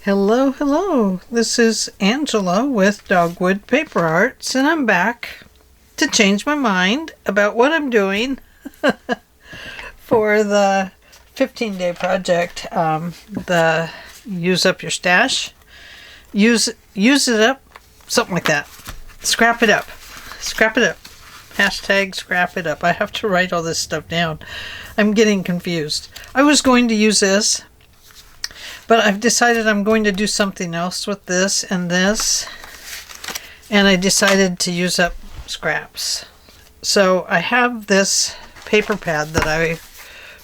Hello, hello. This is Angela with Dogwood Paper Arts, and I'm back to change my mind about what I'm doing for the 15-day project. The use up your stash, use it up, something like that. Scrap it up. Hashtag scrap it up. I have to write all this stuff down. I'm getting confused. I was going to use this, but I've decided I'm going to do something else with this, and I decided to use up scraps. So I have this paper pad that I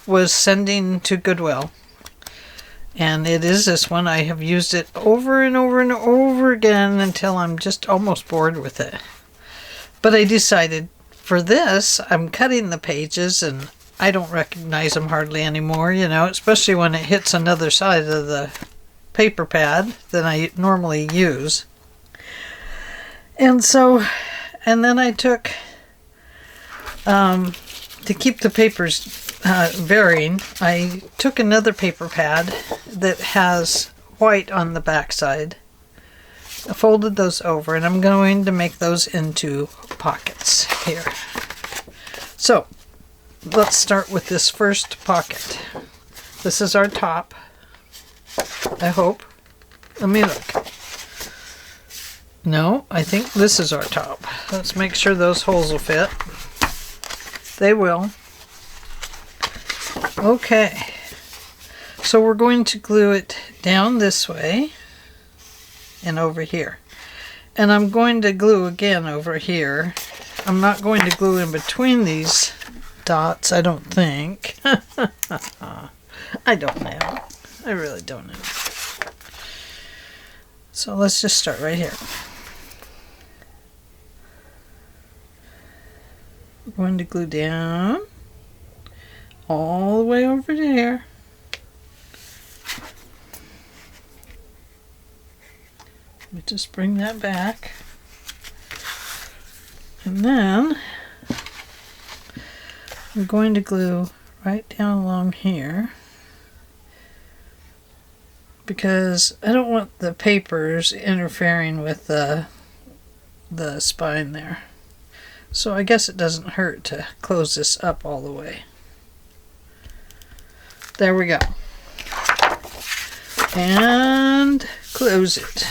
was sending to Goodwill, and it is this one. I have used it over and over and over again until I'm just almost bored with it. But I decided for this, I'm cutting the pages, and I don't recognize them hardly anymore, especially when it hits another side of the paper pad than I normally use. And then I took, to keep the papers varying, I took another paper pad that has white on the back side. I folded those over, and I'm going to make those into pockets here. So, let's start with this first pocket. This is our top, I hope. Let me look. No, I think this is our top. Let's make sure those holes will fit. They will. Okay. So we're going to glue it down this way and over here. And I'm going to glue again over here. I'm not going to glue in between these dots, I don't think. I don't know. I really don't know. So let's just start right here. I'm going to glue down all the way over to here. Let me just bring that back. And then I'm going to glue right down along here because I don't want the papers interfering with the spine there. So I guess it doesn't hurt to close this up all the way. There we go. And close it.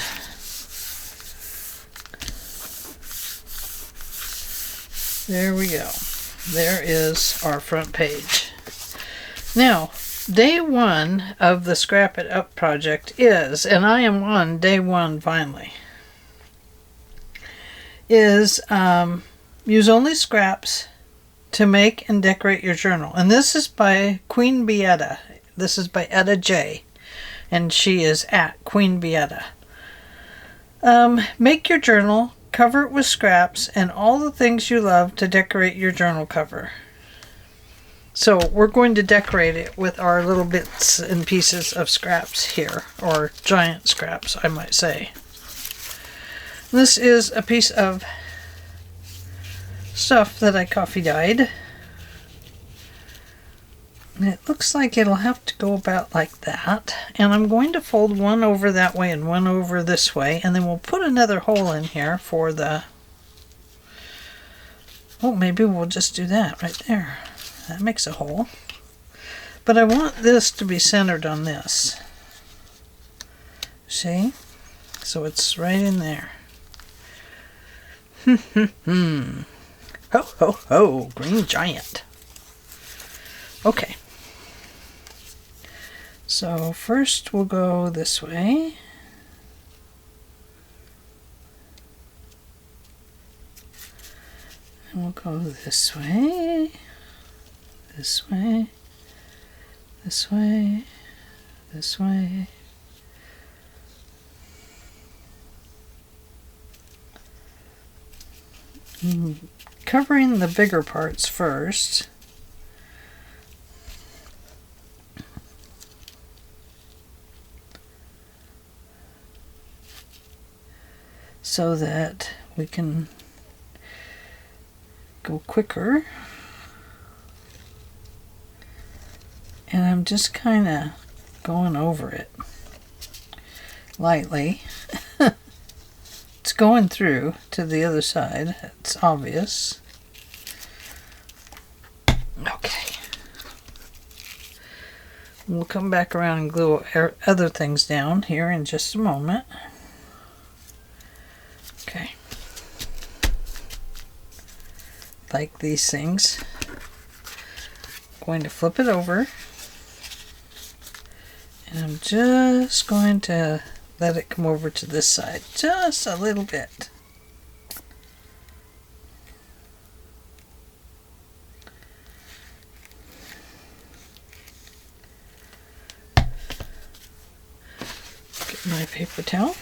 There we go. There is our front page. Now, day one of the Scrap It Up project is, and I am on day one finally, is use only scraps to make and decorate your journal. And this is by Queen Bee Etta. This is by Etta J. And she is at Queen Bee Etta. Make your journal, cover it with scraps and all the things you love to decorate your journal cover. So we're going to decorate it with our little bits and pieces of scraps here, or giant scraps, I might say. This is a piece of stuff that I coffee dyed. And it looks like it'll have to go about like that. And I'm going to fold one over that way and one over this way. And then we'll put another hole in here for the... Oh, maybe we'll just do that right there. That makes a hole. But I want this to be centered on this. See? So it's right in there. Ho, ho, ho, green giant. Okay. So first we'll go this way. And we'll go this way, this way, this way, this way. Covering the bigger parts first. So that we can go quicker. And I'm just kind of going over it. lightly. It's going through to the other side. It's obvious. Okay. We'll come back around and glue other things down here in just a moment. Okay. Like these things. I'm going to flip it over. And I'm just going to let it come over to this side. Just a little bit. Get my paper towel.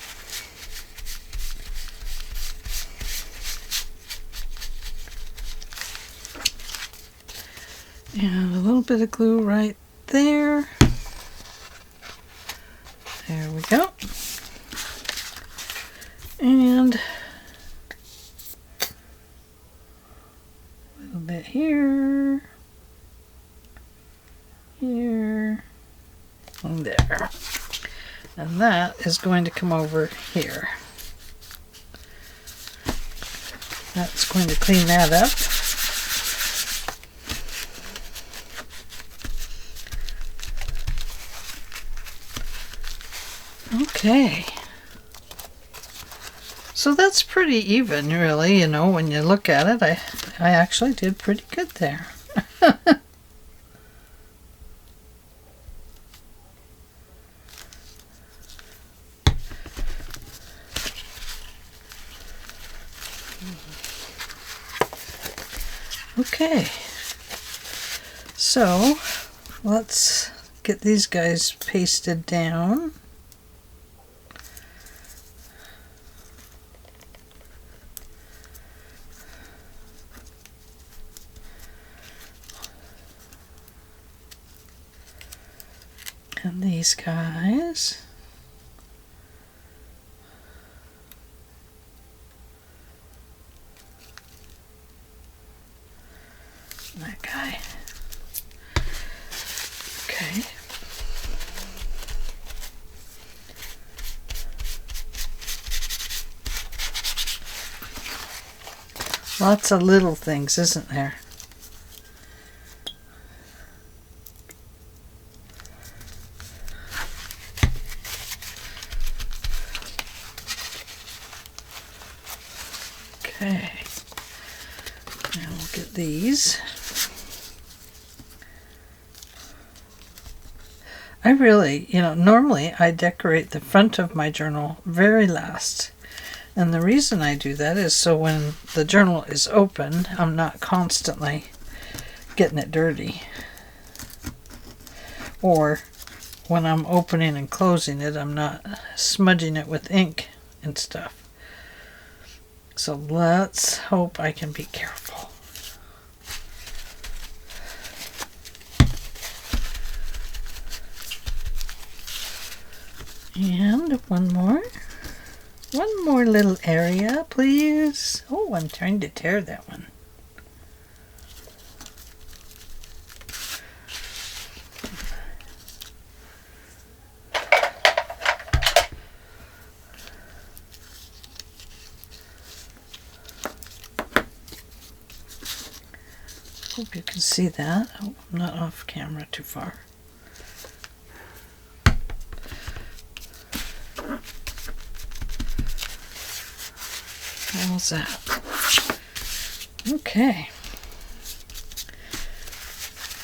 And a little bit of glue right there. There we go. And a little bit here, here, and there. And that is going to come over here. That's going to clean that up. Okay. So that's pretty even, really, you know, when you look at it. I actually did pretty good there. Okay. So, let's get these guys pasted down. And these guys. That guy. Okay. Lots of little things, isn't there? Okay. Now we'll get these. I really, you know, normally I decorate the front of my journal very last. And the reason I do that is so when the journal is open, I'm not constantly getting it dirty. Or when I'm opening and closing it, I'm not smudging it with ink and stuff. So let's hope I can be careful. And one more little area, please. Oh, I'm trying to tear that one. Hope you can see that. Oh, I'm not off camera too far. How's that? Okay.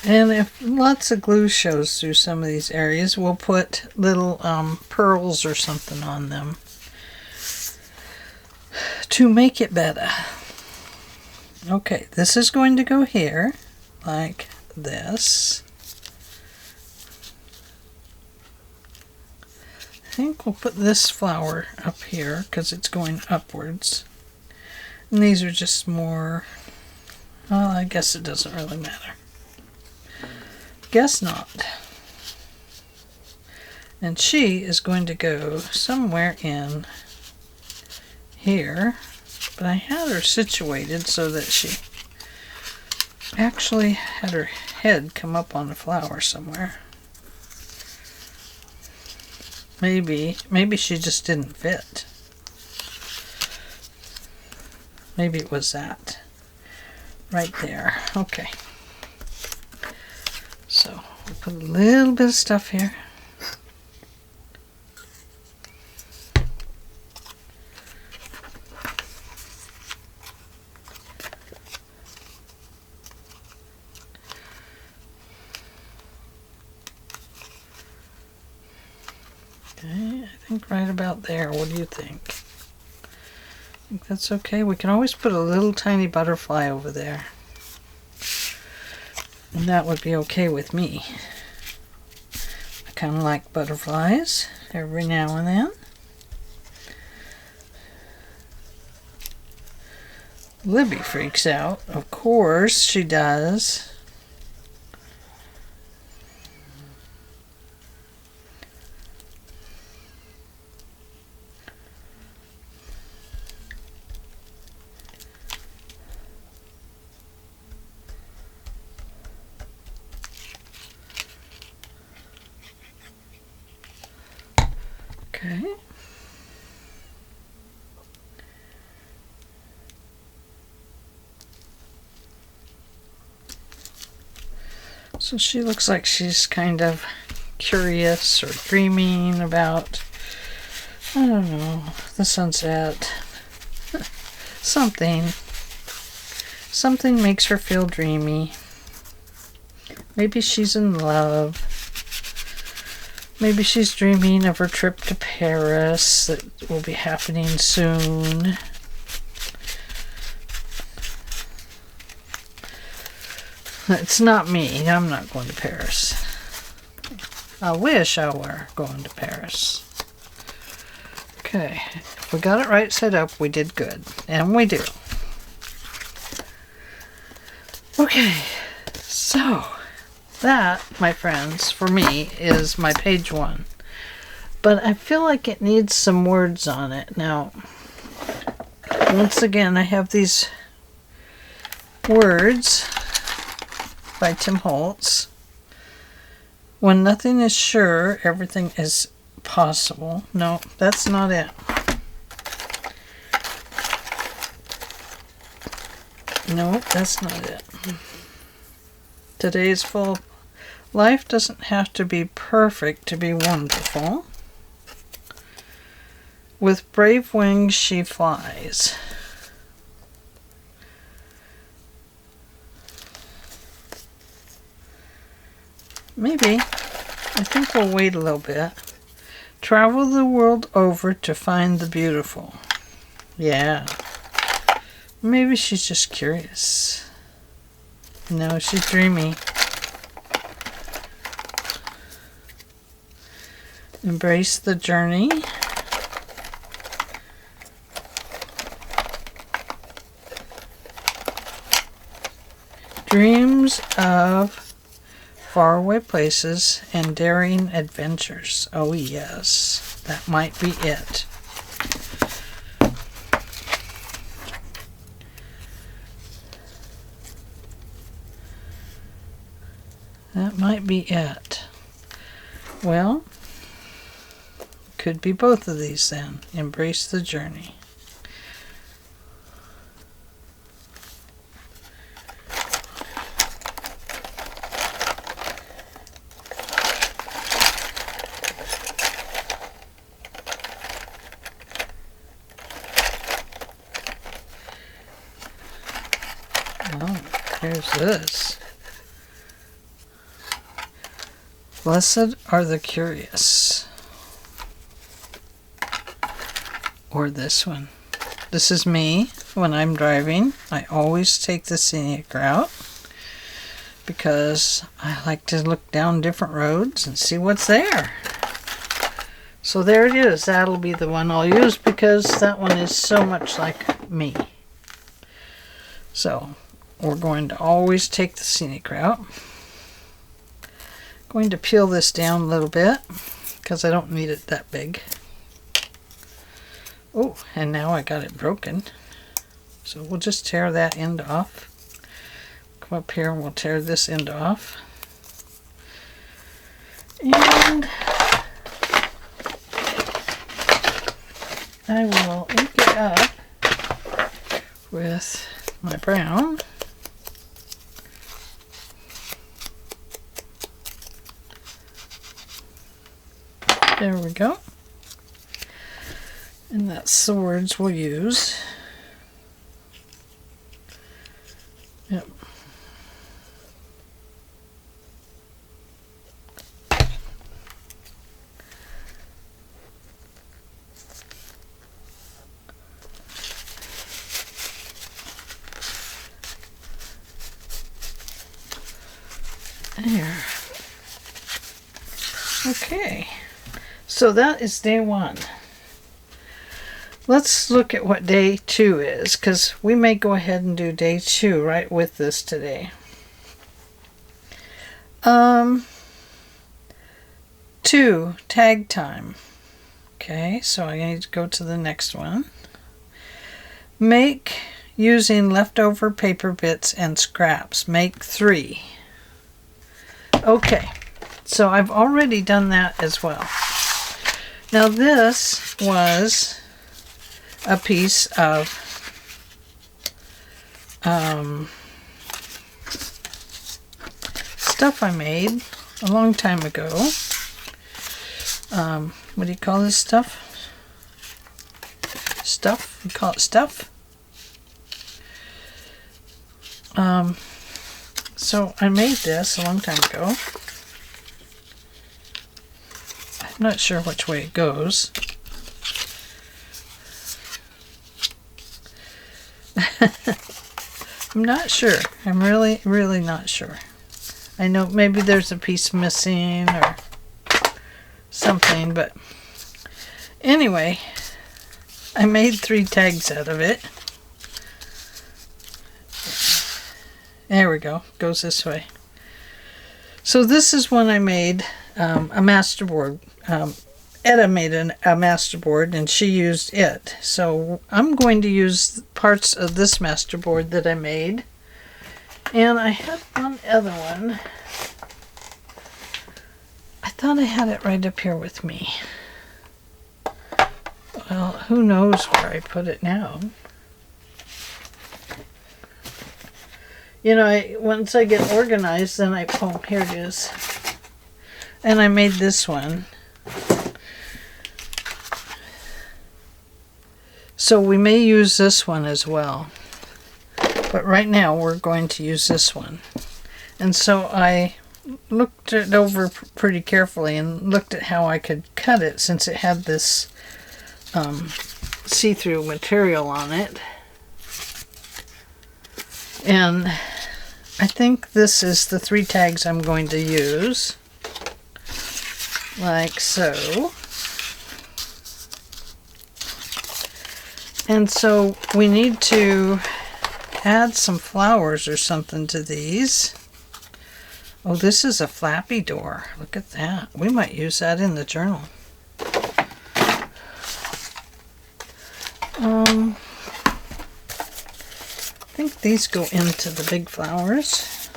And if lots of glue shows through some of these areas, we'll put little pearls or something on them to make it better. Okay, this is going to go here, like this. I think we'll put this flower up here because it's going upwards. And these are just more, well, I guess it doesn't really matter. Guess not. And she is going to go somewhere in here. But I had her situated so that she actually had her head come up on the flower somewhere. Maybe she just didn't fit. Maybe it was that. Right there. Okay. So we'll put a little bit of stuff here. Okay, I think right about there. What do you think? I think that's okay. We can always put a little tiny butterfly over there. And that would be okay with me. I kind of like butterflies every now and then. Libby freaks out. Of course she does. Okay. So she looks like she's kind of curious or dreaming about, I don't know, the sunset. Something makes her feel dreamy. Maybe she's in love. Maybe she's dreaming of her trip to Paris that will be happening soon. It's not me. I'm not going to Paris. I wish I were going to Paris. Okay. If we got it right set up, we did good. And we do. Okay. So, that, my friends, for me, is my page 1. But I feel like it needs some words on it. Now, once again, I have these words by Tim Holtz. When nothing is sure, everything is possible. No, that's not it. No, that's not it. Today is full. Life doesn't have to be perfect to be wonderful. With brave wings she flies. Maybe. I think we'll wait a little bit. Travel the world over to find the beautiful. Yeah. Maybe she's just curious. No, she's dreamy. Embrace the journey. Dreams of faraway places and daring adventures. Oh yes, that might be it. That might be it. Well, could be both of these then. Embrace the journey. Oh, here's this. Blessed are the curious. Or this one. This is me when I'm driving. I always take the scenic route because I like to look down different roads and see what's there. So there it is. That'll be the one I'll use because that one is so much like me. So we're going to always take the scenic route. Going to peel this down a little bit because I don't need it that big. Oh, and now I got it broken. So we'll just tear that end off. Come up here and we'll tear this end off. And I will ink it up with my brown. There we go. And that's the words we'll use. Yep. There. Okay. So that is day 1. Let's look at what day 2 is, because we may go ahead and do day 2 right with this today. 2, tag time. Okay, so I need to go to the next one. Make using leftover paper bits and scraps. Make 3. Okay, so I've already done that as well. Now this was a piece of stuff I made a long time ago. What do you call this stuff? Stuff? You call it stuff? So I made this a long time ago. I'm not sure which way it goes. I'm not sure. I'm really not sure. I know maybe there's a piece missing or something, but anyway, I made 3 tags out of it. There we go. Goes this way. So this is one I made, a masterboard. Etta made a masterboard and she used it. So I'm going to use parts of this masterboard that I made. And I had one other one. I thought I had it right up here with me. Well, who knows where I put it now. You know, once I get organized, then oh, here it is. And I made this one. So we may use this one as well. But right now we're going to use this one. And so I looked it over pretty carefully and looked at how I could cut it since it had this see-through material on it. And I think this is the 3 tags I'm going to use. Like so. And so we need to add some flowers or something to these. Oh, this is a flappy door. Look at that. We might use that in the journal. I think these go into the big flowers.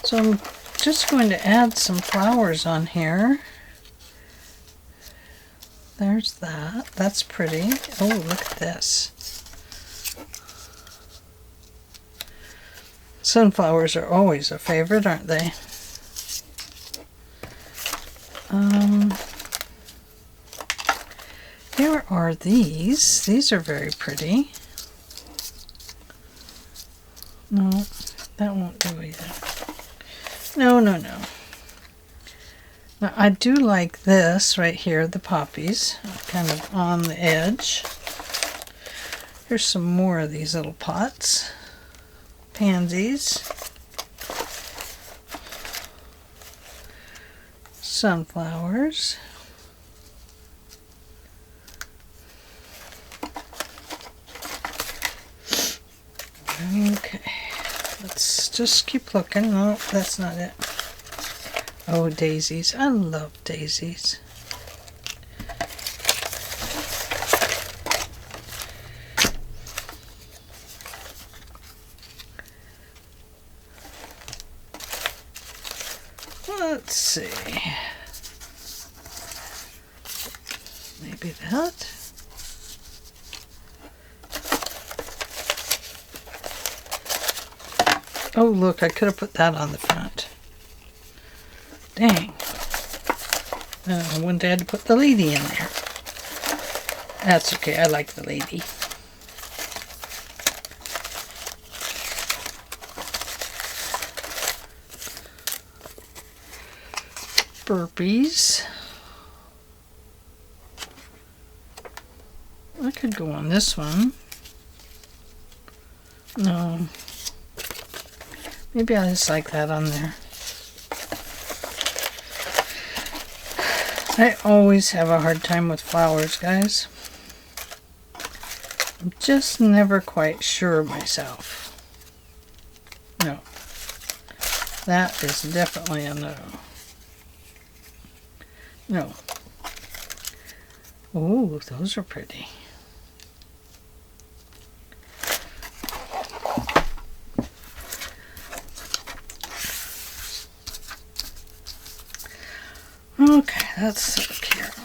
So I'm just going to add some flowers on here. There's that. That's pretty. Oh, look at this. Sunflowers are always a favorite, aren't they? Here are these. These are very pretty. No, that won't do either. No. Now I do like this right here, the poppies, kind of on the edge. Here's some more of these little pots. Pansies. Sunflowers. Okay, let's just keep looking. No, that's not it. Oh, daisies. I love daisies. Let's see. Maybe that. Oh, look, I could have put that on the front. Dang. I wouldn't have had to put the lady in there. That's okay, I like the lady. Burpees. I could go on this one. No. Maybe I just like that on there. I always have a hard time with flowers, guys. I'm just never quite sure of myself. No. That is definitely a no. No. Ooh, those are pretty. Okay, that's so cute.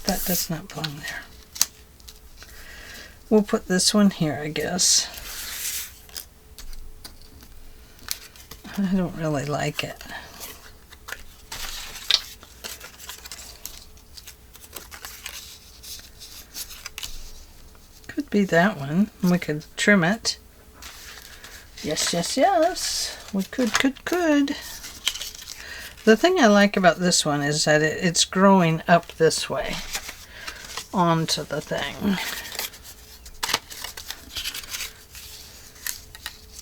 That does not belong there. We'll put this one here, I guess. I don't really like it. Could be that one. We could trim it. Yes, yes, yes. We could. The thing I like about this one is that it's growing up this way onto the thing.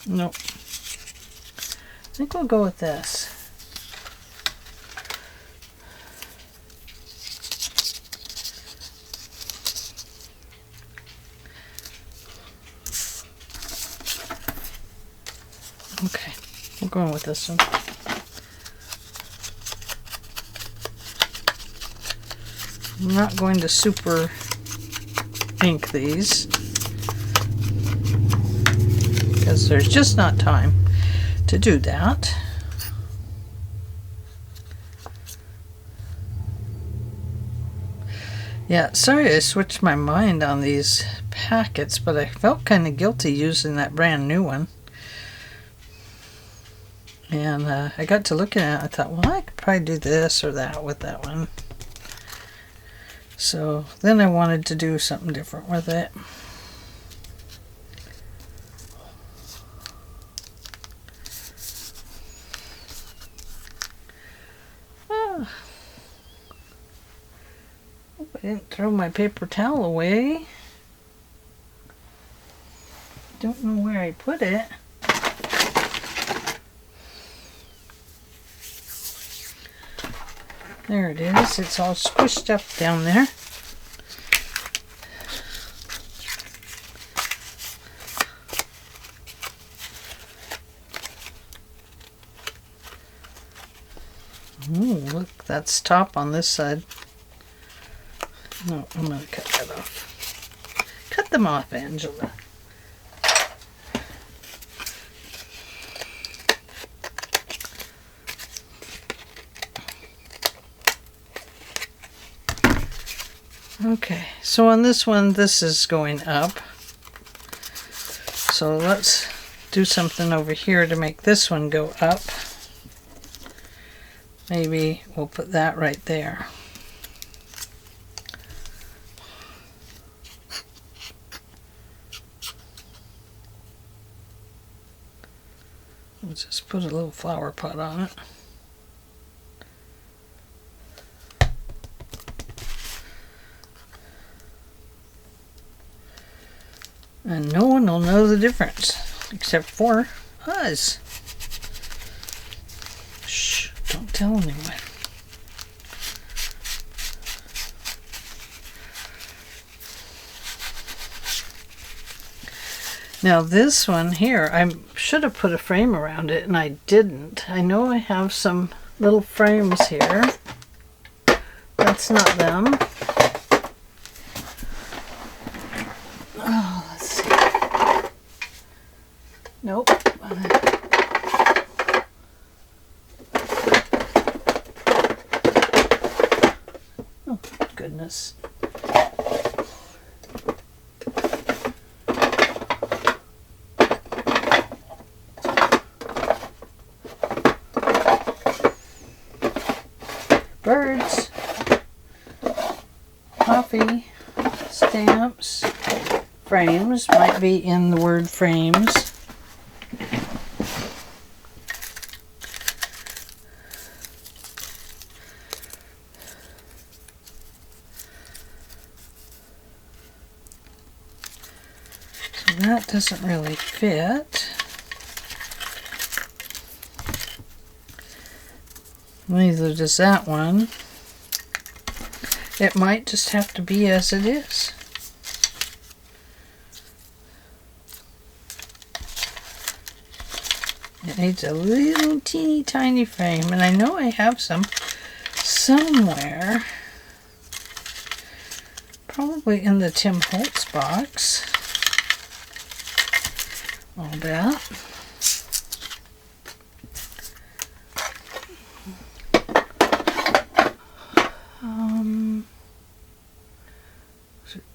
Nope. I think we'll go with this. Okay, we're going with this one. I'm not going to super ink these because there's just not time to do that. Yeah, sorry I switched my mind on these packets, but I felt kind of guilty using that brand new one. And I got to looking at it, I thought, well, I could probably do this or that with that one. So then I wanted to do something different with it. Ah. Hope I didn't throw my paper towel away. Don't know where I put it. There it is. It's all squished up down there. Ooh, look, that's top on this side. No, I'm going to cut that off. Cut them off, Angela. Okay, so on this one, this is going up. So let's do something over here to make this one go up. Maybe we'll put that right there. We'll just put a little flower pot on it. And no one will know the difference, except for us. Shh, don't tell anyone. Now this one here, I should have put a frame around it and I didn't. I know I have some little frames here. That's not them. Oh, let's see. Nope. goodness. Birds, coffee, stamps, frames, might be in the word frames. So that doesn't really fit. Neither does that one. It might just have to be as it is. It needs a little teeny tiny frame, and I know I have some somewhere. Probably in the Tim Holtz box. I'll bet.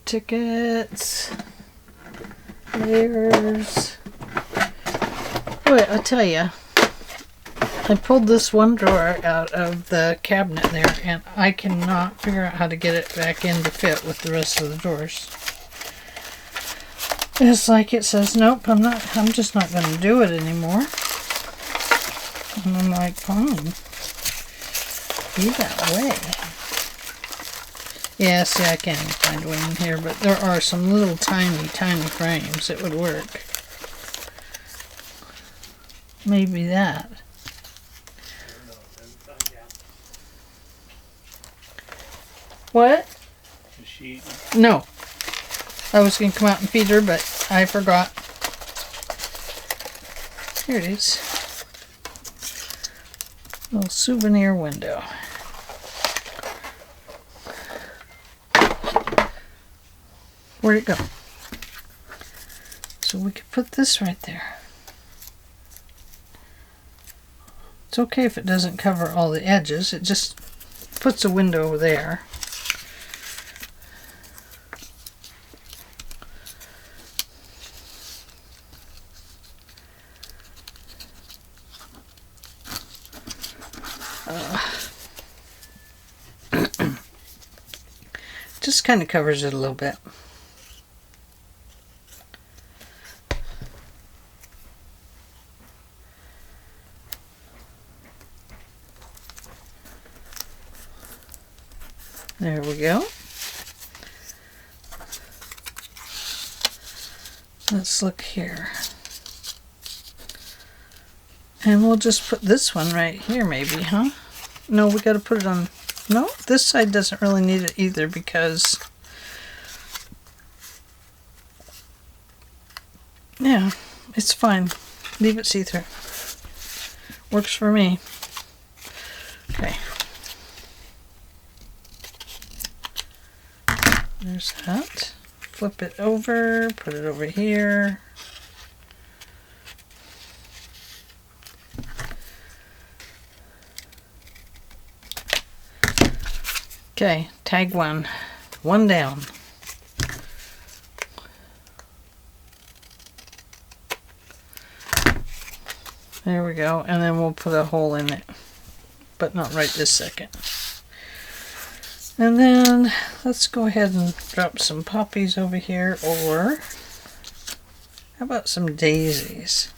Tickets, layers. Wait, I'll tell you. I pulled this one drawer out of the cabinet there, and I cannot figure out how to get it back in to fit with the rest of the drawers. It's like it says, nope, I'm just not going to do it anymore. And I'm like, fine. Be that way. Yeah, see, I can't even find one in here, but there are some little tiny, tiny frames that would work. Maybe that. What? The sheet. No. I was going to come out and feed her, but I forgot. Here it is. Little souvenir window. Where'd it go? So we could put this right there. It's okay if it doesn't cover all the edges. It just puts a window there. Just kind of covers it a little bit. There we go. Let's look here. And we'll just put this one right here maybe, huh? No, we got to put it on... No, this side doesn't really need it either because... Yeah, it's fine. Leave it see-through. Works for me. Okay. There's that. Flip it over, put it over here. Okay, tag one. One down. There we go, and then we'll put a hole in it, but not right this second. And then let's go ahead and drop some poppies over here, or how about some daisies?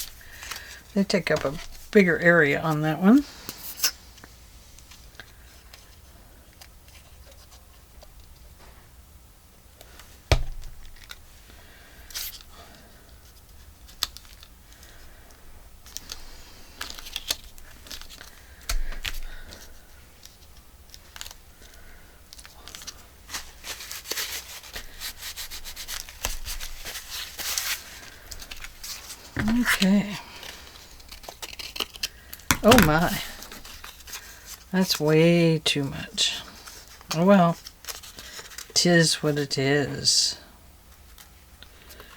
They take up a bigger area on that one. Okay. Oh my. That's way too much. Oh well. 'Tis what it is.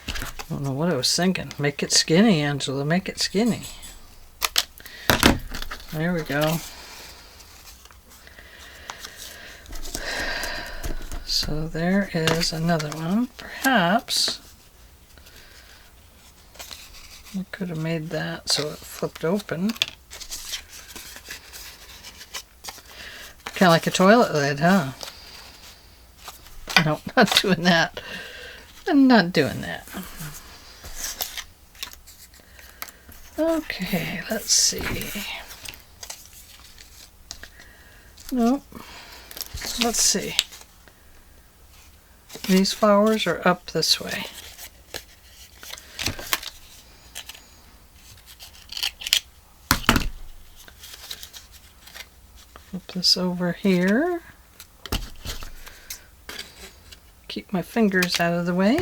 I don't know what I was thinking. Make it skinny, Angela. Make it skinny. There we go. So there is another one. Perhaps we could have made that so it flipped open. Kind of like a toilet lid, huh? No, not doing that. I'm not doing that. Okay, let's see. Nope. Let's see. These flowers are up this way. Flip this over here. Keep my fingers out of the way.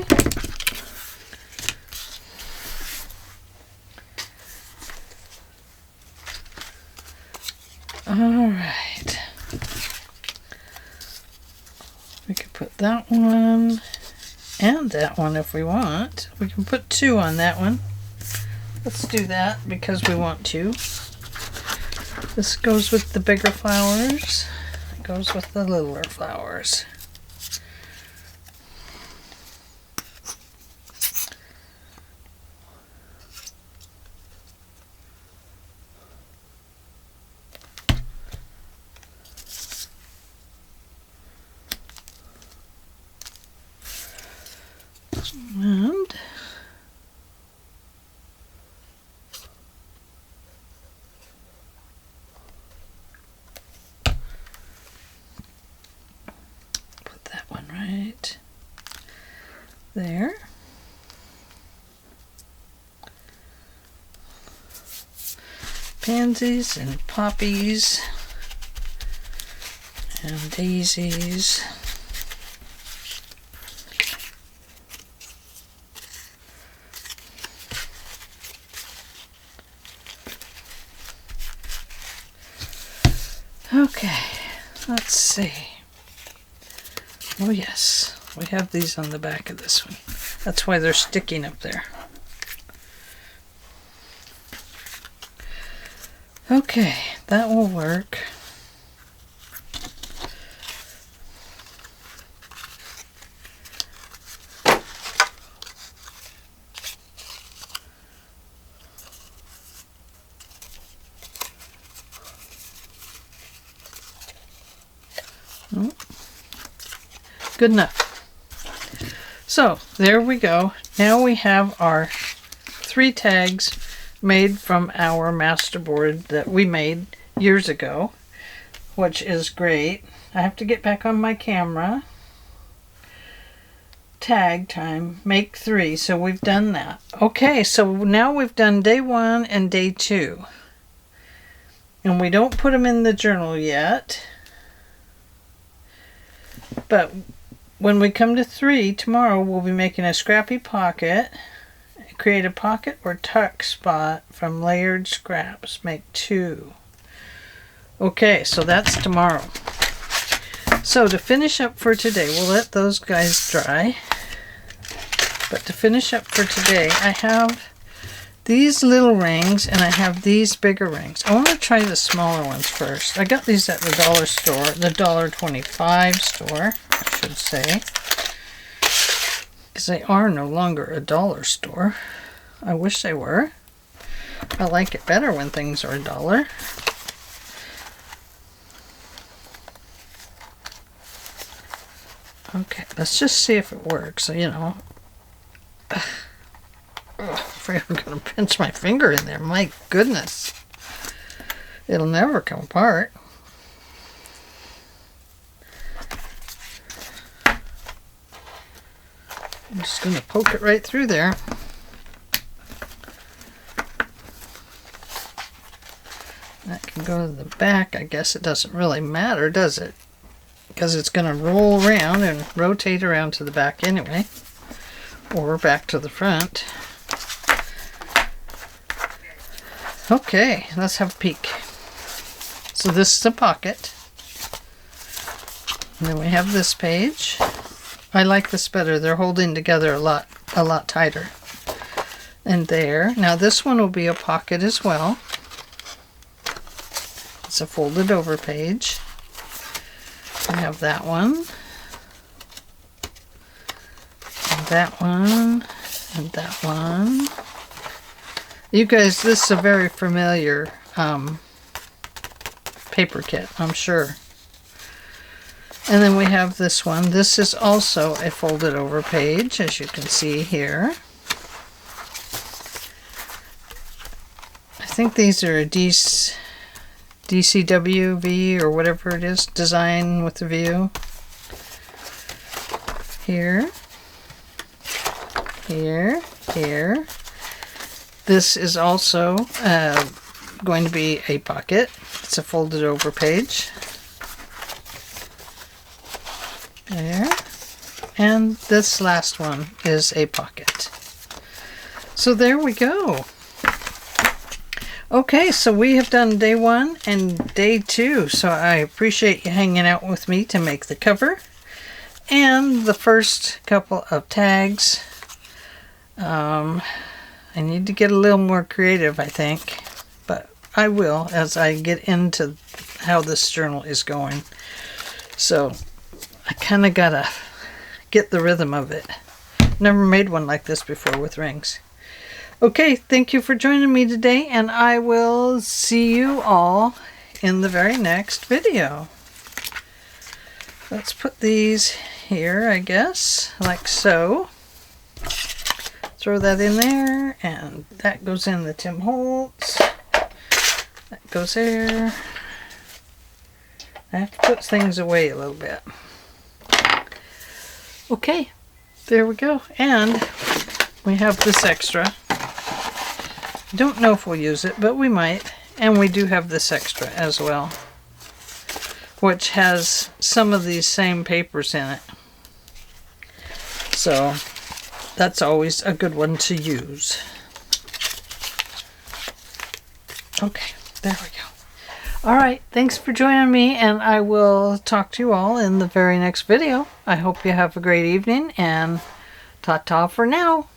All right. We could put that one and that one if we want. We can put two on that one. Let's do that because we want to. This goes with the bigger flowers. It goes with the littler flowers. And put that one right there. Pansies and poppies and daisies. Okay, let's see. Oh yes, we have these on the back of this one. That's why they're sticking up there. Okay, that will work. Good enough. So there we go. Now we have our 3 tags made from our masterboard that we made years ago, which is great. I have to get back on my camera. Tag time, make 3. So we've done that. Okay, so now we've done day 1 and day 2. And we don't put them in the journal yet. But when we come to 3 tomorrow, we'll be making a scrappy pocket. Create a pocket or tuck spot from layered scraps. Make 2. Okay, so that's tomorrow. So to finish up for today, we'll let those guys dry. But to finish up for today, I have these little rings and I have these bigger rings. I want to try the smaller ones first. I got these at the dollar store, the $1.25 store, I should say. Because they are no longer a dollar store. I wish they were. I like it better when things are $1. Okay, let's just see if it works. So, you know. I'm afraid I'm going to pinch my finger in there. My goodness. It'll never come apart. I'm just going to poke it right through there. That can go to the back. I guess it doesn't really matter, does it? Because it's going to roll around and rotate around to the back anyway. Or back to the front. Okay, let's have a peek. So this is the pocket. And then we have this page. I like this better. They're holding together a lot tighter. And there. Now this one will be a pocket as well. It's a folded over page. We have that one. that one and that one. You guys, this is a very familiar paper kit, I'm sure. And then we have this one. This is also a folded over page, as you can see here. I think these are a DCWV or whatever it is, design with the view. Here, here, here. This is also going to be a pocket. It's a folded over page. There. And this last one is a pocket. So there we go. Okay, so we have done day 1 and day 2. So I appreciate you hanging out with me to make the cover. And the first couple of tags. I need to get a little more creative, I think. But I will as I get into how this journal is going. So I kind of gotta get the rhythm of it. Never made one like this before with rings. Okay, thank you for joining me today, and I will see you all in the very next video. Let's put these here, I guess, like so. Throw that in there, and that goes in the Tim Holtz. That goes there. I have to put things away a little bit. Okay, there we go. And we have this extra. Don't know if we'll use it, but we might. And we do have this extra as well, which has some of these same papers in it. So that's always a good one to use. Okay, there we go. All right, thanks for joining me, and I will talk to you all in the very next video. I hope you have a great evening, and ta-ta for now.